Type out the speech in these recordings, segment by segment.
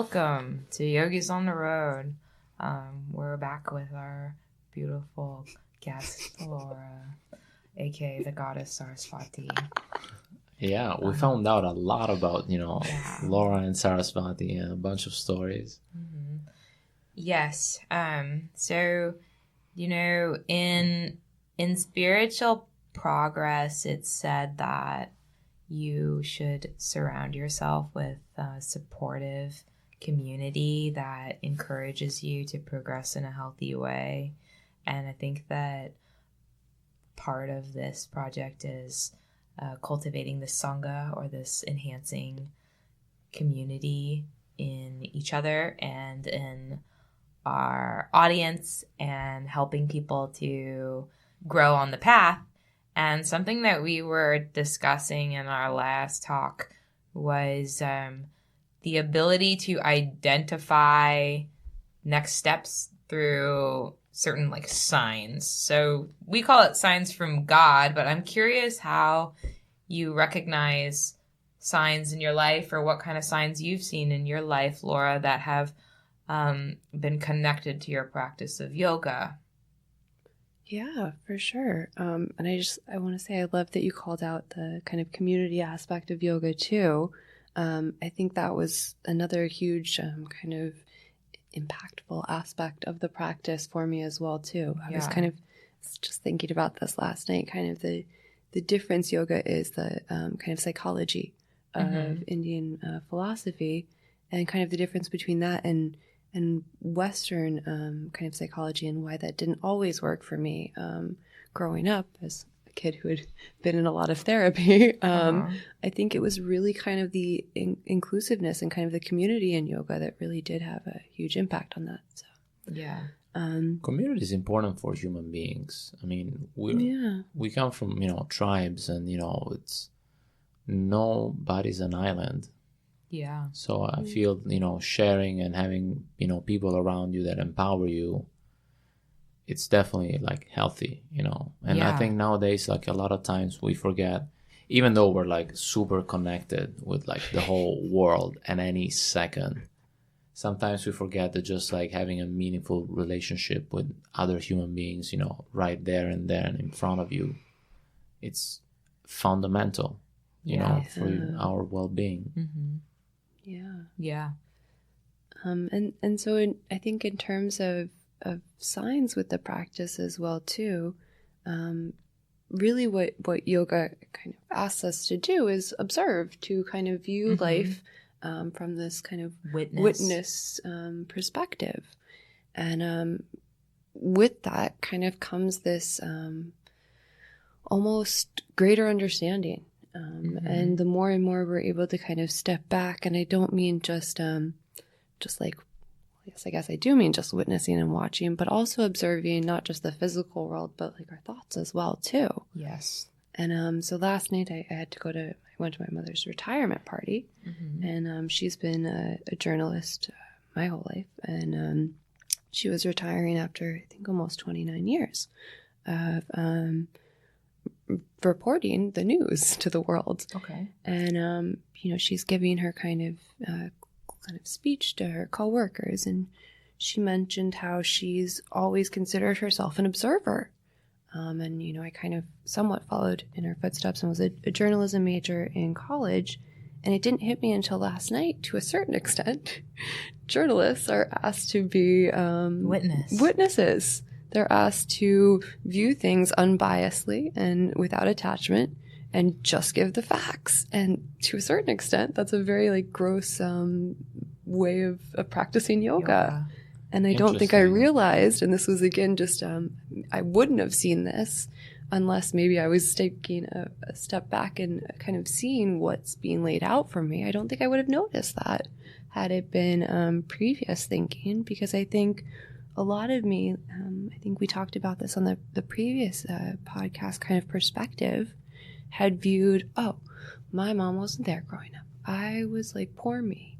welcome to Yogis on the Road. We're back with our beautiful guest, Laura, aka the goddess Saraswati. Yeah, we found out a lot about, Laura and Saraswati and a bunch of stories. Mm-hmm. Yes. So, in spiritual progress, it's said that you should surround yourself with a supportive community that encourages you to progress in a healthy way. And I think that part of this project is cultivating this sangha, or this enhancing community in each other and in our audience, and helping people to grow on the path. And something that we were discussing in our last talk was the ability to identify next steps through certain signs. So we call it signs from God, but I'm curious how you recognize signs in your life, or what kind of signs you've seen in your life, Laura, that have been connected to your practice of yoga. Yeah, for sure. And I want to say I love that you called out the kind of community aspect of yoga too. I think that was another huge kind of impactful aspect of the practice for me as well too. I was kind of just thinking about this last night, kind of the difference yoga is, the kind of psychology of Indian philosophy, and kind of the difference between that and Western kind of psychology, and why that didn't always work for me growing up as a kid who had been in a lot of therapy. I think it was really kind of the inclusiveness and kind of the community in yoga that really did have a huge impact on that. So community is important for human beings. I mean, we come from tribes, and it's nobody's an island. Yeah. So I feel, sharing and having, people around you that empower you, it's definitely healthy, And I think nowadays, a lot of times we forget, even though we're super connected with the whole world at any second, sometimes we forget that just having a meaningful relationship with other human beings, right there and in front of you, it's fundamental, for our well-being. Mm-hmm. Yeah. And so I think in terms of signs with the practice as well too, really what yoga kind of asks us to do is observe, to kind of view life from this kind of witness perspective. And with that kind of comes this almost greater understanding. And the more and more we're able to kind of step back, and I don't mean just I guess I do mean just witnessing and watching, but also observing not just the physical world, but our thoughts as well too. Yes. And so last night I went to my mother's retirement party, and she's been a journalist my whole life, and she was retiring after I think almost 29 years of reporting the news to the world. Okay. And she's giving her kind of speech to her coworkers, and she mentioned how she's always considered herself an observer. And I kind of somewhat followed in her footsteps and was a journalism major in college. And it didn't hit me until last night, to a certain extent. Journalists are asked to be witnesses. They're asked to view things unbiasedly and without attachment, and just give the facts. And to a certain extent, that's a very gross way of practicing yoga. And I don't think I realized, and this was again just, I wouldn't have seen this unless maybe I was taking a step back and kind of seeing what's being laid out for me. I don't think I would have noticed that had it been previous thinking, because I think a lot of me, I think we talked about this on the previous podcast, kind of perspective, had viewed, my mom wasn't there growing up. I was poor me,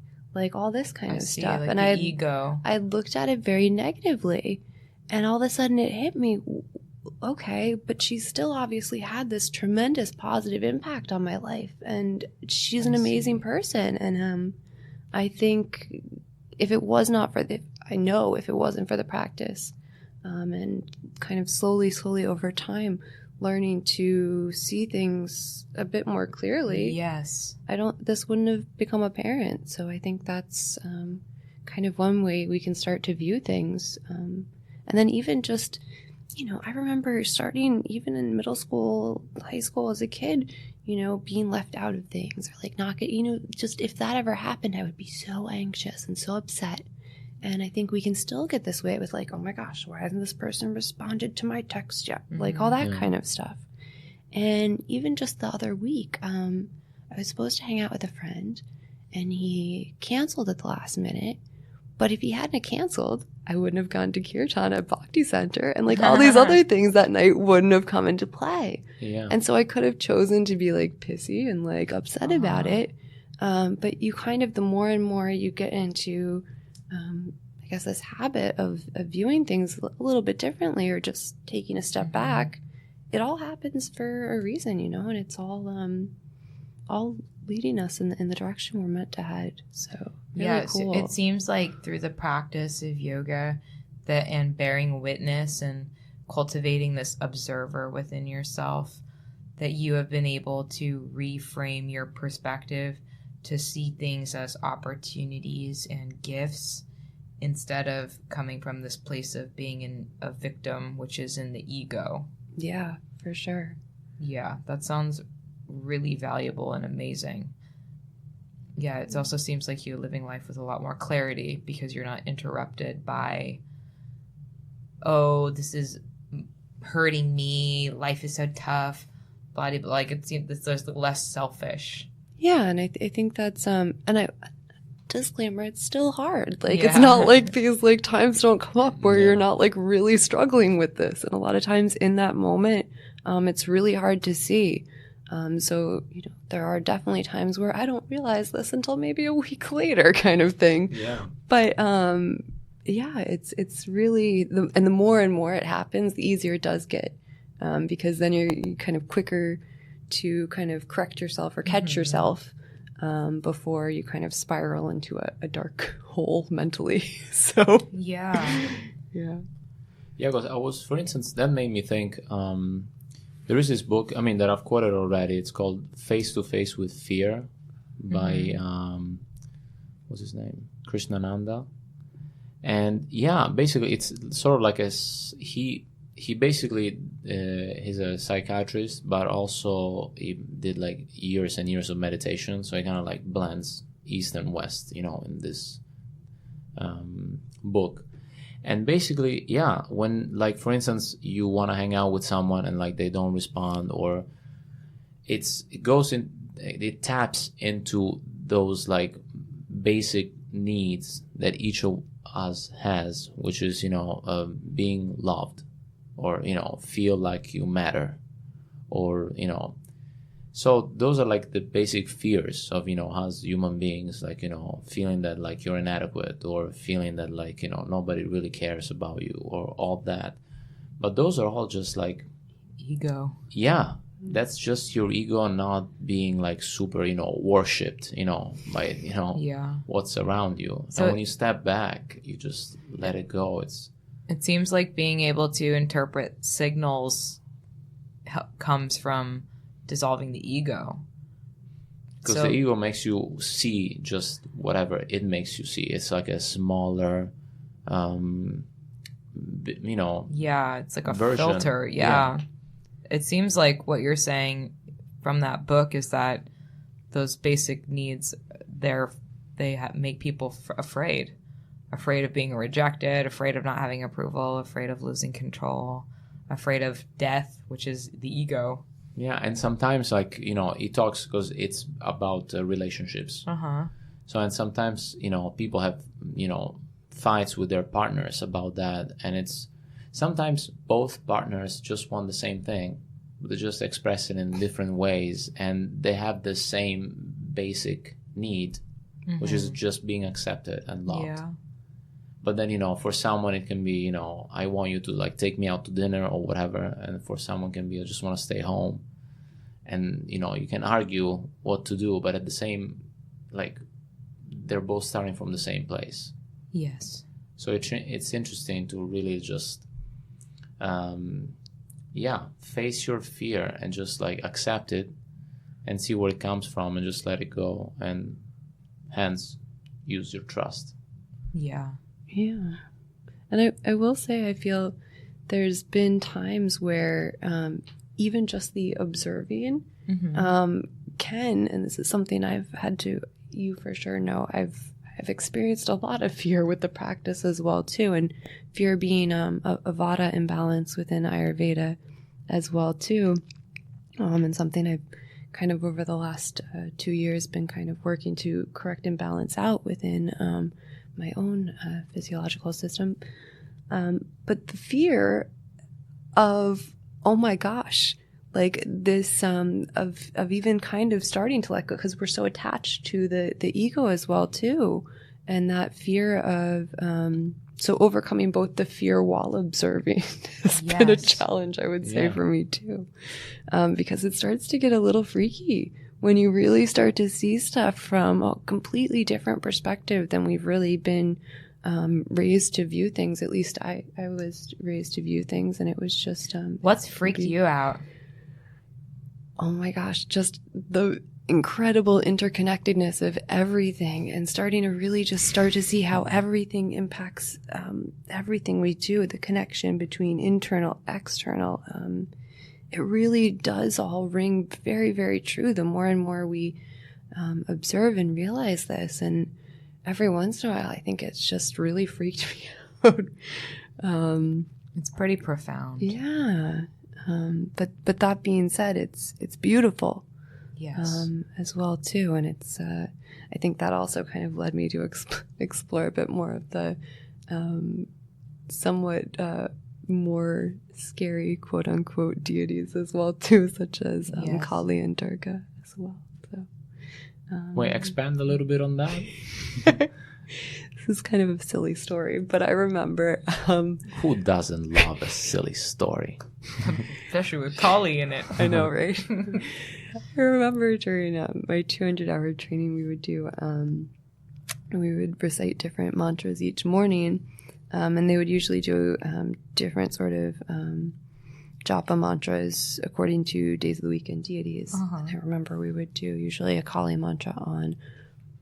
all this kind of stuff. And I looked at it very negatively, and all of a sudden it hit me, okay, but she still obviously had this tremendous positive impact on my life, and she's an amazing person. And I think if it was not for I know if it wasn't for the practice, and kind of slowly over time, learning to see things a bit more clearly. Yes. This wouldn't have become apparent. So I think that's kind of one way we can start to view things. And then even just, I remember starting even in middle school, high school as a kid, being left out of things or like not get, just if that ever happened, I would be so anxious and so upset. And I think we can still get this way with like, oh my gosh, why hasn't this person responded to my text yet? Like all that kind of stuff. And even just the other week, I was supposed to hang out with a friend and he canceled at the last minute. But if he hadn't canceled, I wouldn't have gone to Kirtan at Bhakti Center. And like all these other things that night wouldn't have come into play. Yeah. And so I could have chosen to be like pissy and like upset about it. But you kind of, the more and more you get into, I guess, this habit of viewing things a little bit differently or just taking a step back, it all happens for a reason, and it's all leading us in the direction we're meant to head. So really cool. It seems like through the practice of yoga and bearing witness and cultivating this observer within yourself, that you have been able to reframe your perspective to see things as opportunities and gifts instead of coming from this place of being a victim, which is in the ego. Yeah, for sure. Yeah, that sounds really valuable and amazing. Yeah, it also seems like you're living life with a lot more clarity because you're not interrupted by, oh, this is hurting me, life is so tough, blah, blah, like it's less selfish. Yeah, and I think that's disclaimer, it's still hard. Like it's not like these like times don't come up where you're not like really struggling with this. And a lot of times in that moment, it's really hard to see. So, there are definitely times where I don't realize this until maybe a week later kind of thing. Yeah. But it's really the more and more it happens, the easier it does get. Because then you're kind of quicker to kind of correct yourself or catch yourself before you kind of spiral into a dark hole mentally. So yeah, because for instance, that made me think. There is this book, that I've quoted already. It's called Face to Face with Fear by what's his name, Krishnananda. And basically it's sort of like he basically he's a psychiatrist, but also he did like years and years of meditation, so he kind of like blends East and West, in this book. And basically, when like for instance you want to hang out with someone and like they don't respond, or it taps into those like basic needs that each of us has, which is being loved, or feel like you matter, or so those are like the basic fears of as human beings, like feeling that like you're inadequate, or feeling that like nobody really cares about you, or all that. But those are all just like ego. Yeah, that's just your ego not being like super worshipped by what's around you. So and when you step back, you just let it go. It seems like being able to interpret signals comes from dissolving the ego. Because the ego makes you see just whatever it makes you see. It's like a smaller, it's like a version. filter. Yeah. It seems like what you're saying from that book is that those basic needs, they make people afraid of being rejected, afraid of not having approval, afraid of losing control, afraid of death, which is the ego. Yeah, and sometimes like he talks because it's about relationships. So and sometimes people have fights with their partners about that, and it's sometimes both partners just want the same thing, but they just express it in different ways, and they have the same basic need, which is just being accepted and loved. Yeah. But then, for someone it can be, I want you to like take me out to dinner or whatever. And for someone it can be, I just want to stay home. And, you can argue what to do, but at the same, like, they're both starting from the same place. Yes. So it's interesting to really just, face your fear and just like accept it and see where it comes from and just let it go, and hence use your trust. Yeah. And I will say, I feel there's been times where even just the observing can, and this is something I've had to, you for sure know, I've experienced a lot of fear with the practice as well too, and fear being a vata imbalance within Ayurveda as well too, and something I've kind of over the last 2 years been kind of working to correct and balance out within my own physiological system. But the fear of, oh my gosh, like this of even kind of starting to let go, because we're so attached to the ego as well too, and that fear of so overcoming both the fear while observing has been a challenge, I would say, for me too, because it starts to get a little freaky when you really start to see stuff from a completely different perspective than we've really been raised to view things. At least I was raised to view things, and it was just what's freaked you out? Oh my gosh, just the incredible interconnectedness of everything, and starting to really just start to see how everything impacts everything we do, the connection between internal, external. It really does all ring very, very true the more and more we observe and realize this. And every once in a while, I think it's just really freaked me out. It's pretty profound. Yeah. But that being said, it's beautiful. Yes. As well too. And it's, I think that also kind of led me to explore a bit more of the, somewhat, more scary quote unquote deities as well too, such as, Kali and Durga as well. So, wait, expand a little bit on that. This is kind of a silly story, but I remember, who doesn't love a silly story? Especially with Kali in it. I know, right? I remember during my 200-hour training, we would recite different mantras each morning, and they would usually do different sort of japa mantras according to days of the week and deities. And I remember we would do usually a Kali mantra on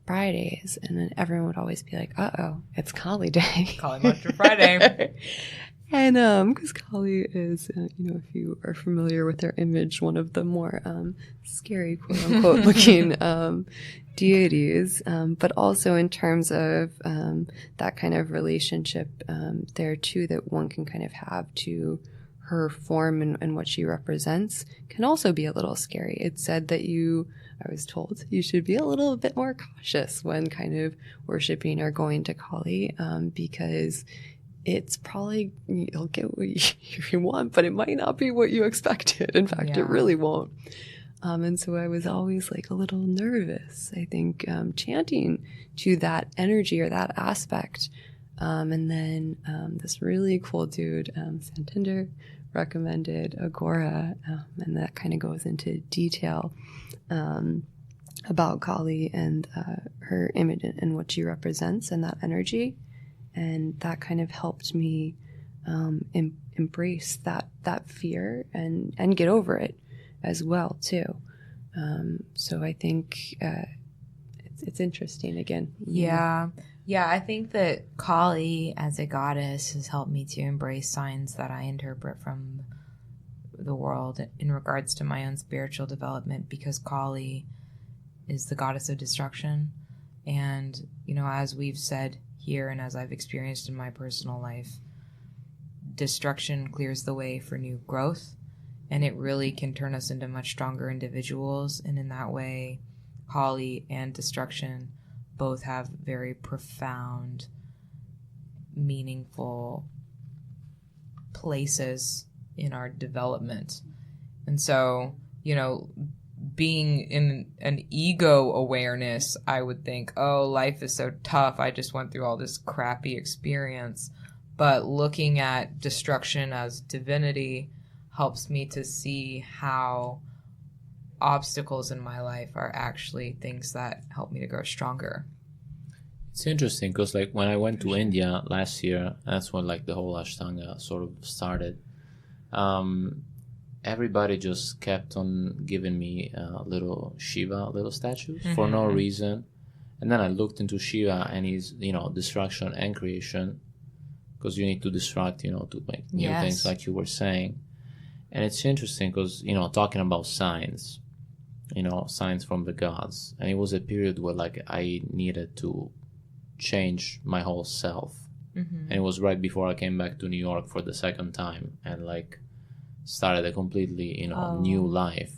Fridays, and then everyone would always be like, "Uh-oh, it's Kali Day." Kali mantra Friday. And because Kali is, if you are familiar with their image, one of the more scary, quote-unquote, looking deities, but also in terms of that kind of relationship there, too, that one can kind of have to her form and what she represents can also be a little scary. It's said that I was told you should be a little bit more cautious when kind of worshiping or going to Kali, because it's probably, you'll get what you want, but it might not be what you expected. In fact, it really won't. And so I was always like a little nervous, I think, chanting to that energy or that aspect. And then this really cool dude, Santinder, recommended Agora, and that kind of goes into detail about Kali and her image and what she represents and that energy. And that kind of helped me embrace that fear and get over it as well too. So I think it's interesting again. Yeah, I think that Kali as a goddess has helped me to embrace signs that I interpret from the world in regards to my own spiritual development, because Kali is the goddess of destruction. And, as we've said here and as I've experienced in my personal life, destruction clears the way for new growth, and it really can turn us into much stronger individuals. And in that way, Kali and destruction both have very profound, meaningful places in our development. And so, being in an ego awareness, I would think, oh, life is so tough. I just went through all this crappy experience. But looking at destruction as divinity helps me to see how obstacles in my life are actually things that help me to grow stronger. It's interesting because like when I went to India last year, that's when like the whole Ashtanga sort of started. Everybody just kept on giving me little Shiva, little statues for no reason. And then I looked into Shiva and he's, destruction and creation, because you need to destruct, to make new things like you were saying. And it's interesting because, talking about signs, signs from the gods. And it was a period where like I needed to change my whole self. And it was right before I came back to New York for the second time and like started a completely, new life.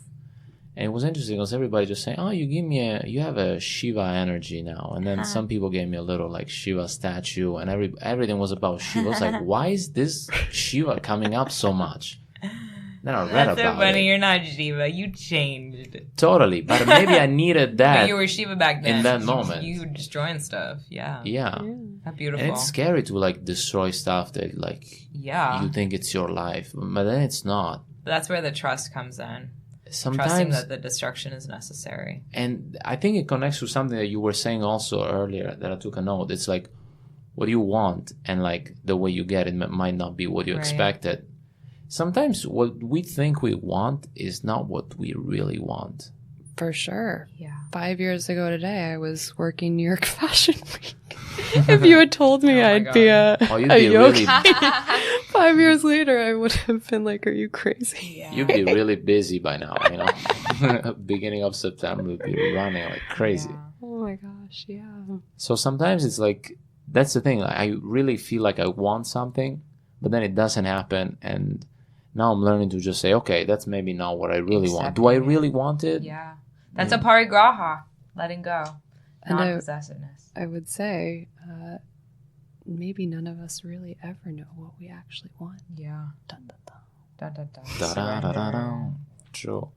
And it was interesting because everybody just saying, "Oh, you have a Shiva energy now." And then some people gave me a little like Shiva statue, and everything was about Shiva. I was like, "Why is this Shiva coming up so much?" Then I read about it. That's so funny. You're not Shiva. You changed. Totally, but maybe I needed that. But you were Shiva back then. In that moment, you were destroying stuff. Yeah. That's beautiful. And it's scary to like destroy stuff that like you think it's your life, but then it's not. That's where the trust comes in. Sometimes, trusting that the destruction is necessary. And I think it connects to something that you were saying also earlier that I took a note. It's like what you want and like the way you get it might not be what you expected. Sometimes what we think we want is not what we really want. For sure. Yeah. 5 years ago today, I was working New York Fashion Week. If you had told me I'd be a yogi, 5 years later, I would have been like, "Are you crazy?" Yeah. You'd be really busy by now, Beginning of September, would be running like crazy. Yeah. Oh my gosh, yeah. So sometimes it's like, that's the thing. I really feel like I want something, but then it doesn't happen. And now I'm learning to just say, okay, that's maybe not what I really want. Do I really want it? Yeah. That's a parigraha, letting go, non-possessiveness. I would say maybe none of us really ever know what we actually want. Yeah. Dun, dun, dun. Dun, dun, dun. Da, da, da, da, da. True.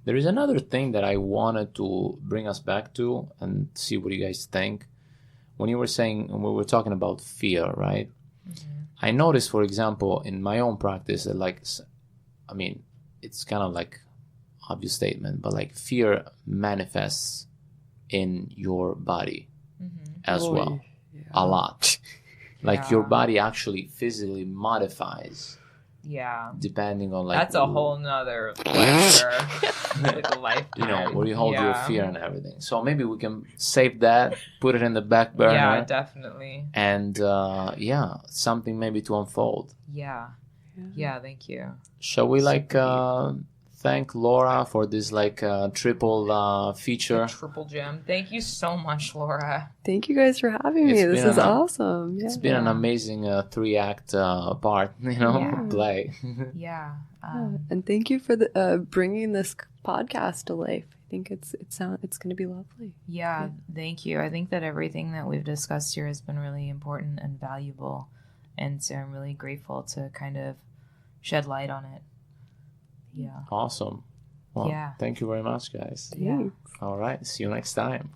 There is another thing that I wanted to bring us back to and see what you guys think. When we were talking about fear, right? I noticed, for example, in my own practice that it's kind of like obvious statement, but like fear manifests in your body as well a lot. Like your body actually physically modifies depending on like that's a whole nother lecture. Lifetime. Where you hold your fear and everything. So maybe we can save that, put it in the back burner. Yeah, definitely. And something maybe to unfold. Yeah, thank you. Shall we thank Laura for this triple feature? Triple gem. Thank you so much, Laura. Thank you guys for having me. This is awesome. It's been an amazing 3-act part, play. Yeah. And thank you for bringing this podcast to life. I think it's going to be lovely. Yeah, thank you. I think that everything that we've discussed here has been really important and valuable. And so I'm really grateful to kind of shed light on it. Yeah. Awesome. Well, thank you very much, guys. Yeah. All right. See you next time.